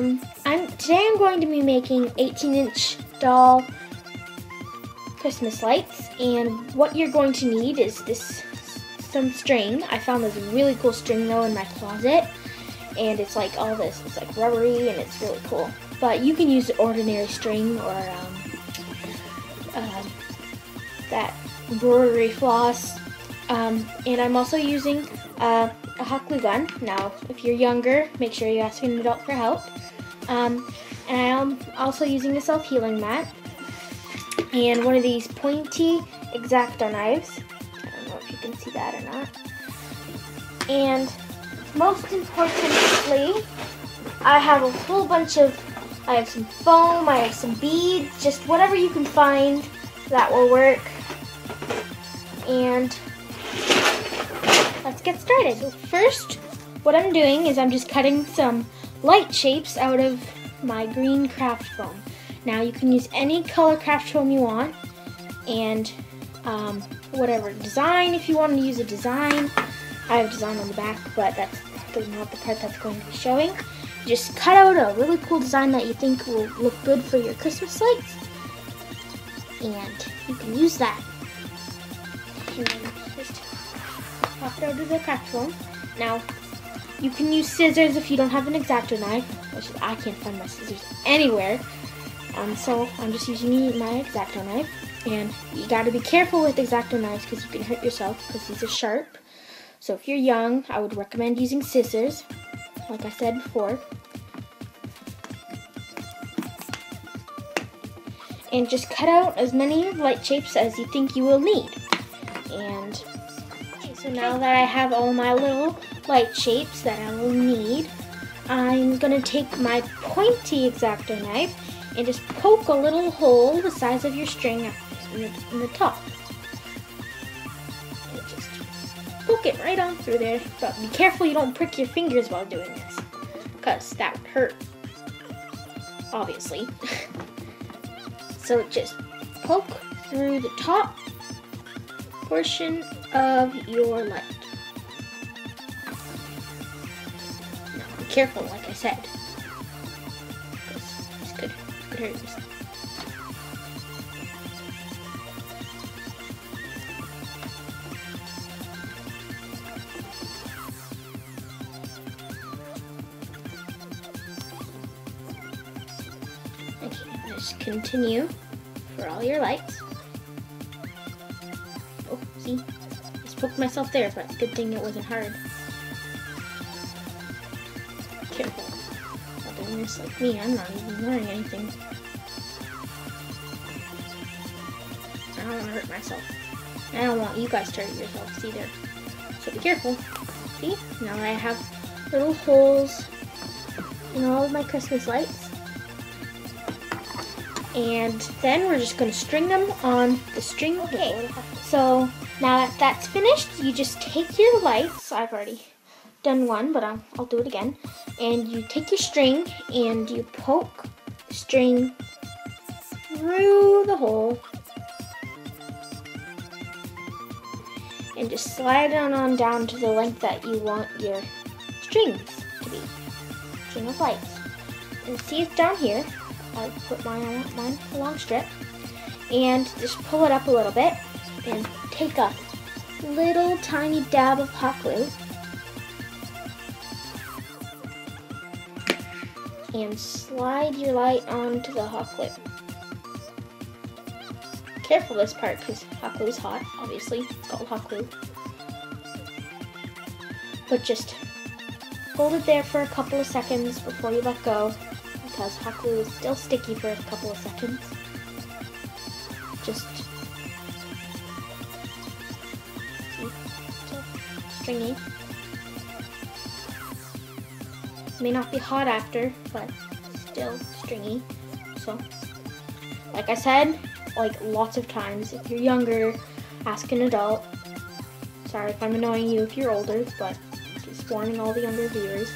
Today I'm going to be making 18-inch doll Christmas lights, and what you're going to need is some string. I found this really cool string though in my closet, and it's like all this. It's like rubbery and it's really cool. But you can use ordinary string or that embroidery floss. And I'm also using a hot glue gun. Now, if you're younger, make sure you ask an adult for help. And I'm also using a self-healing mat and one of these pointy X-Acto knives. I don't know if you can see that or not. And most importantly, I have a whole bunch of, I have some foam, I have some beads, just whatever you can find that will work. And let's get started. So first, what I'm doing is I'm just cutting some light shapes out of my green craft foam. Now you can use any color craft foam you want, and whatever design, if you want to use a design. I have a design on the back, but that's not the part that's going to be showing. Just cut out a really cool design that you think will look good for your Christmas lights, and you can use that. And then just pop it out of the craft foam. Now, you can use scissors if you don't have an X-Acto knife, which I can't find my scissors anywhere. So I'm just using my X-Acto knife, and you got to be careful with X-Acto knives because you can hurt yourself because these are sharp. So if you're young, I would recommend using scissors, like I said before. And just cut out as many light shapes as you think you will need. And okay, so now that I have all my little light shapes that I will need, I'm going to take my pointy X-Acto knife and just poke a little hole the size of your string in the top. And just poke it right on through there, but be careful you don't prick your fingers while doing this, because that would hurt, obviously. So just poke through the top portion of your light. Now be careful, like I said, because this could hurt yourself. Okay, just continue for all your lights. Oh, see? Just poked myself there, but good thing it wasn't hard. Careful. Not doing this like me, I'm not even wearing anything. I don't want to hurt myself. I don't want you guys to hurt yourselves either. So be careful. See? Now I have little holes in all of my Christmas lights. And then we're just going to string them on the string. Okay, so now that that's finished, you just take your lights. I've already done one, but I'll do it again. And you take your string and you poke the string through the hole. And just slide it on down to the length that you want your strings to be. String of lights. And see it's down here. I put mine on a long strip, and just pull it up a little bit and take a little tiny dab of hot glue and slide your light onto the hot glue. Careful this part because hot glue is hot, obviously, it's called hot glue. But just hold it there for a couple of seconds before you let go, because hot glue is still sticky for a couple of seconds. Just see, still stringy. May not be hot after, but still stringy. So, like I said, like lots of times, if you're younger, ask an adult. Sorry if I'm annoying you if you're older, but just warning all the younger viewers.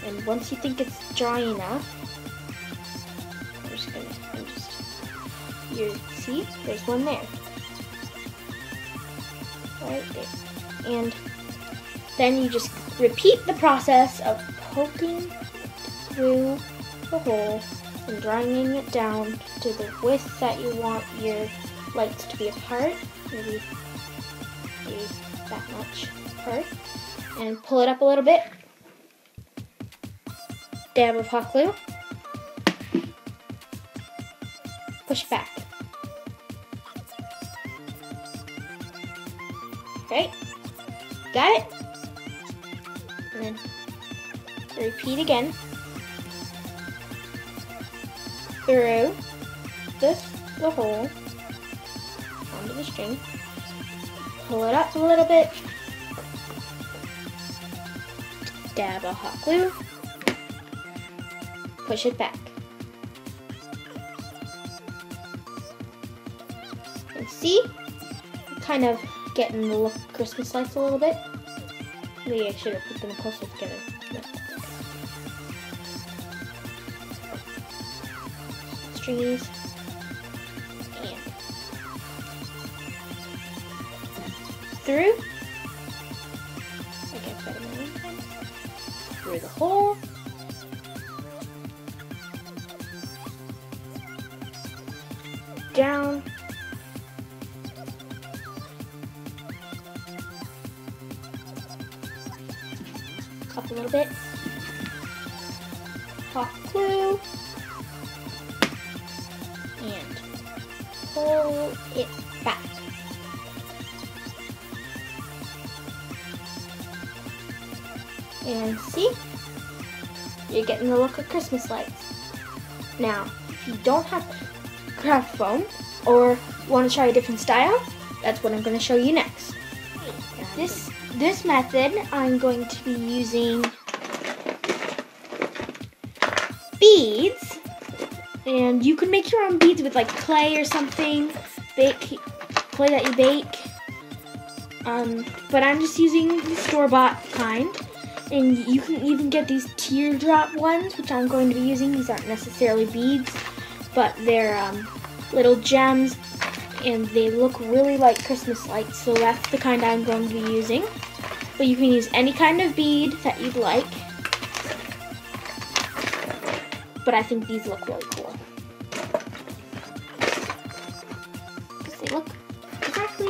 And once you think it's dry enough, see, there's one there. Right there. And then you just repeat the process of poking through the hole and drawing it down to the width that you want your lights to be apart, maybe that much apart, and pull it up a little bit. Dab of hot glue, push back. Okay, got it? And then repeat again through the hole onto the string. Pull it up a little bit. Dab of hot glue. Push it back. And see? Kind of getting the look of Christmas lights a little bit. Maybe I should have put them closer together. No. Stringies. And through. I guess better than one time. Through the hole. Down. Up a little bit. Hot glue. And pull it back. And see? You're getting the look of Christmas lights. Now, if you don't have craft foam or want to try a different style, that's what I'm going to show you next. This method, I'm going to be using beads, and you can make your own beads with like clay or something, clay that you bake, but I'm just using the store-bought kind, and you can even get these teardrop ones, which I'm going to be using. These aren't necessarily beads, but they're little gems, and they look really like Christmas lights, so that's the kind I'm going to be using. But you can use any kind of bead that you'd like. But I think these look really cool. Because they look exactly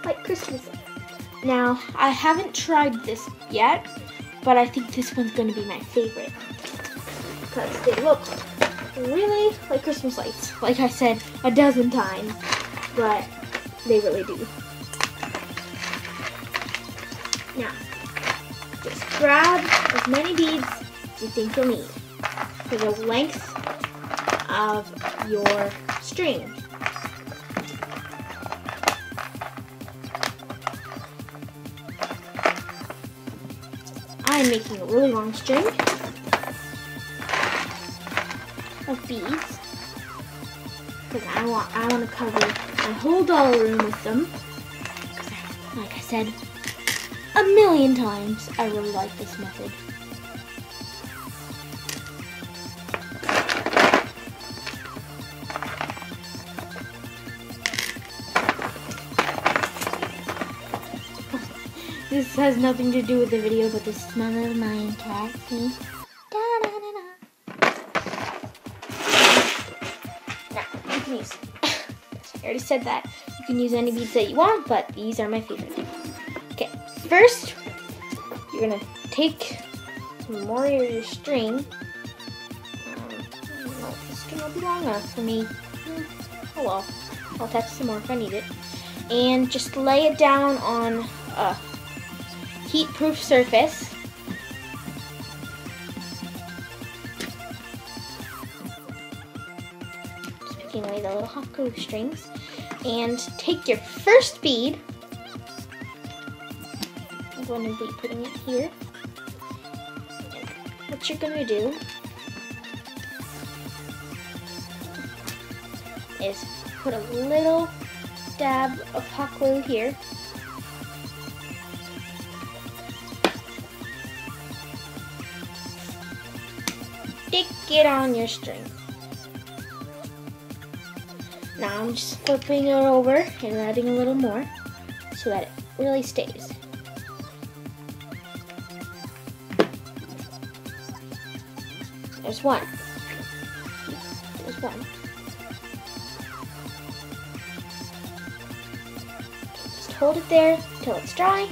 like Christmas. Now, I haven't tried this yet, but I think this one's going to be my favorite. Because they look really like Christmas lights. Like I said a dozen times, but they really do. Now, just grab as many beads as you think you'll need for the length of your string. I'm making a really long string of beads because I want to cover my whole doll room with them. Like I said a million times, I really like this method. This has nothing to do with the video, but this is my little Mayan cat. See? Now, you can use, I already said that. You can use any beads that you want, but these are my favorite. Okay, first, you're going to take some more of your string. I don't know if this string will be long enough for me. Oh well, I'll attach some more if I need it. And just lay it down on a heat-proof surface. Just picking away the little hot glue strings. And take your first bead. I'm going to be putting it here. And what you're going to do is put a little dab of hot glue here. Stick it on your string. Now I'm just flipping it over and adding a little more so that it really stays. There's one. There's one. Just hold it there till it's dry.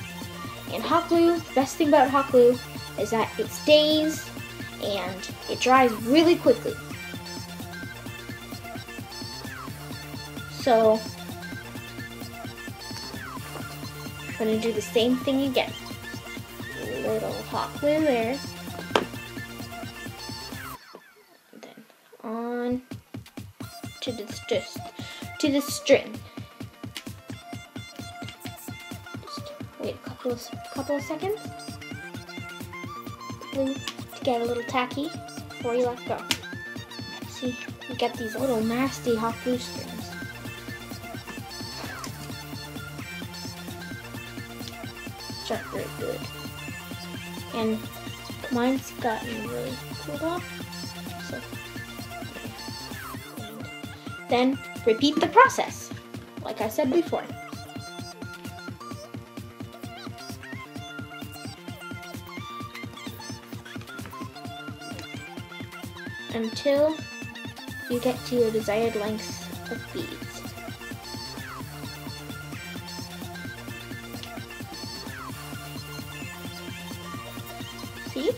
And hot glue, the best thing about hot glue is that it stays and it dries really quickly. So I'm going to do the same thing again. A little hot glue there. And then on to the string. Just wait a couple of seconds. Glue to get a little tacky before you let go. See, you get these little nasty hot glue strings. Which are very good. And mine's gotten really cooled off. So, and then repeat the process, like I said before. Until you get to your desired length of beads. See?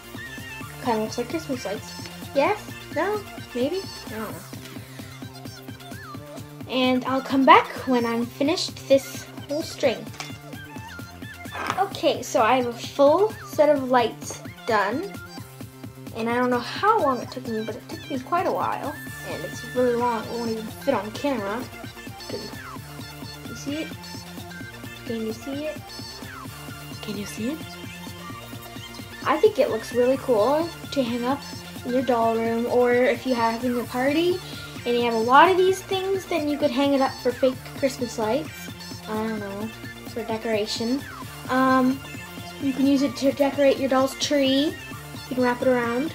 Kind of looks like Christmas lights. Yes? No? Maybe? I don't know. And I'll come back when I'm finished this whole string. Okay, so I have a full set of lights done. And I don't know how long it took me, but it took me quite a while. And it's really long, it won't even fit on camera. Can you see it? Can you see it? Can you see it? I think it looks really cool to hang up in your doll room, or if you're having a party and you have a lot of these things, then you could hang it up for fake Christmas lights. I don't know, for decoration. You can use it to decorate your doll's tree. You can wrap it around.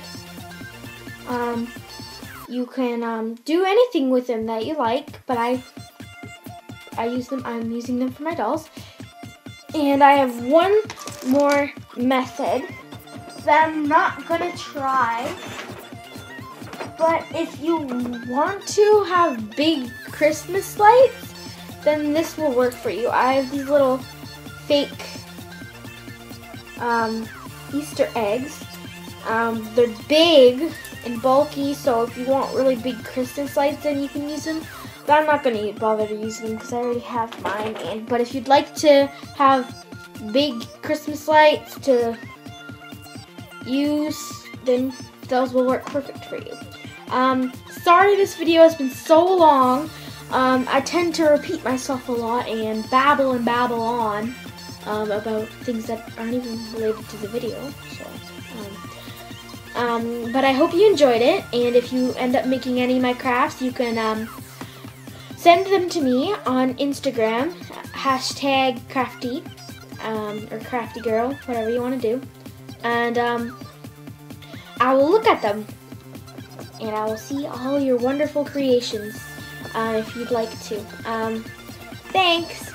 You can do anything with them that you like, but I'm using them for my dolls. And I have one more method that I'm not gonna try. But if you want to have big Christmas lights, then this will work for you. I have these little fake Easter eggs. They're big and bulky, so if you want really big Christmas lights, then you can use them. But I'm not going to bother to use them because I already have mine. But if you'd like to have big Christmas lights to use, then those will work perfect for you. Sorry this video has been so long. I tend to repeat myself a lot and babble on about things that aren't even related to the video. So. But I hope you enjoyed it, and if you end up making any of my crafts, you can send them to me on Instagram, #crafty, or crafty girl, whatever you want to do, and I will look at them, and I will see all your wonderful creations if you'd like to. Thanks!